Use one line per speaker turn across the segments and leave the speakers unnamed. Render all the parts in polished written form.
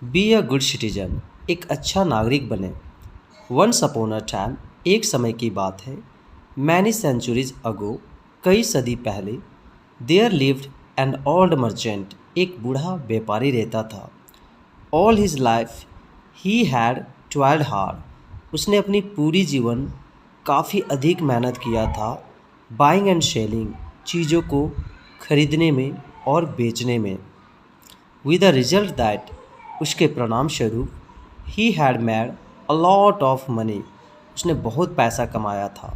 Be a good citizen, एक अच्छा नागरिक बने। वंस अपॉन अ टाइम, एक समय की बात है, मैनी सेंचुरीज अगो, कई सदी पहले, there lived an old merchant, एक बूढ़ा व्यापारी रहता था। All his life he had toiled hard, उसने अपनी पूरी जीवन काफ़ी अधिक मेहनत किया था बाइंग एंड सेलिंग, चीज़ों को खरीदने में और बेचने में। विद द रिजल्ट दैट, उसके परिणाम स्वरूप, he had made a lot of money, उसने बहुत पैसा कमाया था।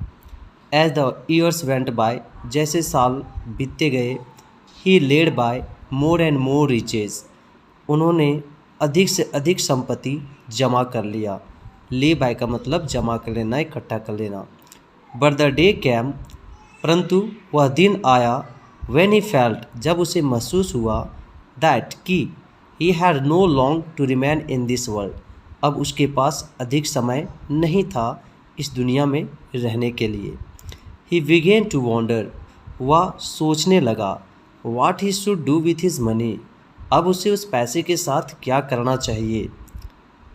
As the years went by, जैसे साल बीतते गए, he laid by more and more riches, उन्होंने अधिक से अधिक संपत्ति जमा कर लिया। ले बाय का मतलब जमा कर लेना, इकट्ठा कर लेना। बट द डे कैम, परंतु वह दिन आया, व्हेन ही फेल्ट, जब उसे महसूस हुआ, दैट कि he had no long to remain in this world, अब उसके पास अधिक समय नहीं था इस दुनिया में रहने के लिए। ही बिगेन टू वॉन्डर, वह सोचने लगा, what he should do with his money, अब उसे उस पैसे के साथ क्या करना चाहिए,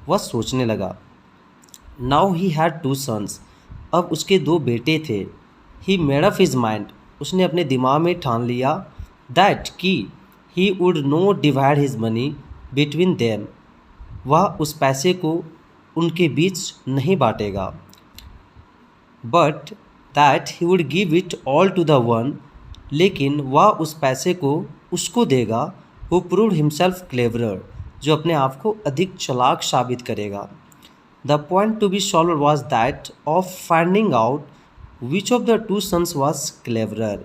वह सोचने लगा। Now he had two sons, अब उसके दो बेटे थे। He made up his mind, उसने अपने दिमाग में ठान लिया, दैट कि he would not divide his money between them, वह उस पैसे को उनके बीच नहीं बांटेगा। But that he would give it all to the one, लेकिन वह उस पैसे को उसको देगा हु प्रूव्ड हिमसेल्फ क्लेवरर, जो अपने आप को अधिक चालाक साबित करेगा। The point to be solve was that of finding out which of the two sons was cleverer,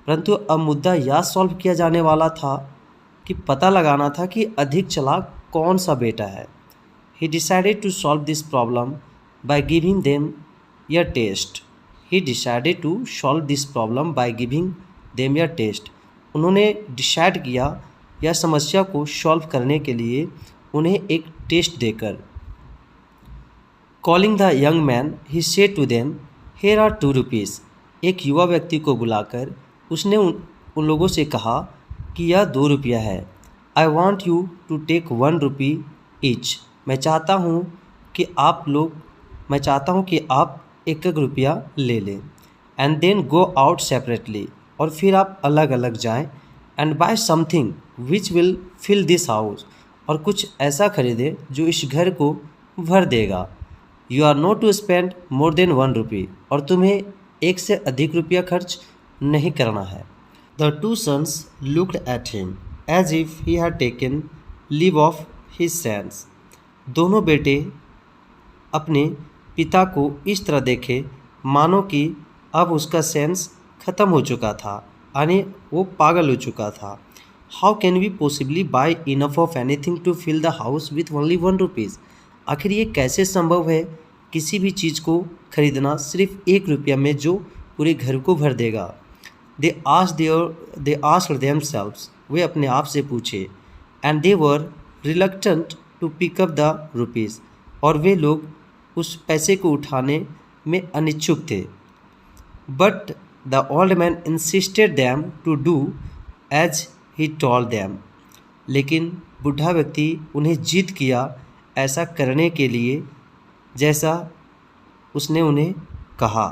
परंतु अब मुद्दा यह सॉल्व किया जाने वाला था कि पता लगाना था कि अधिक चालाक कौन सा बेटा है। He decided to solve this problem by giving them a test, he decided to solve this problem by giving them a test, उन्होंने डिसाइड किया यह समस्या को सॉल्व करने के लिए उन्हें एक टेस्ट देकर। Calling the young man he said to them, here are 2 rupees, एक युवा व्यक्ति को बुलाकर उसने उन लोगों से कहा कि यह 2 रुपया है। I want you to take 1 rupee each, मैं चाहता हूँ कि आप एक एक रुपया ले लें। And then go out separately, और फिर आप अलग अलग जाएं। And buy something which will fill this house, और कुछ ऐसा खरीदें जो इस घर को भर देगा। You are not to spend more than 1 rupee, और तुम्हें एक से अधिक रुपया खर्च नहीं करना है। The two sons looked at him as if he had taken leave of his sense, दोनों बेटे अपने पिता को इस तरह देखे मानो कि अब उसका सेंस खत्म हो चुका था, यानी वो पागल हो चुका था। How can we possibly buy enough of anything to fill the house with only 1 rupees, आखिर ये कैसे संभव है किसी भी चीज़ को खरीदना सिर्फ 1 रुपया में जो पूरे घर को भर देगा। दे आस्क्ड देमसेल्व्स, वे अपने आप से पूछे। And they were reluctant to pick up the rupees, और वे लोग उस पैसे को उठाने में अनिच्छुक थे। But the old man insisted them to do as he told them, लेकिन बूढ़ा व्यक्ति उन्हें जिद किया ऐसा करने के लिए जैसा उसने उन्हें कहा।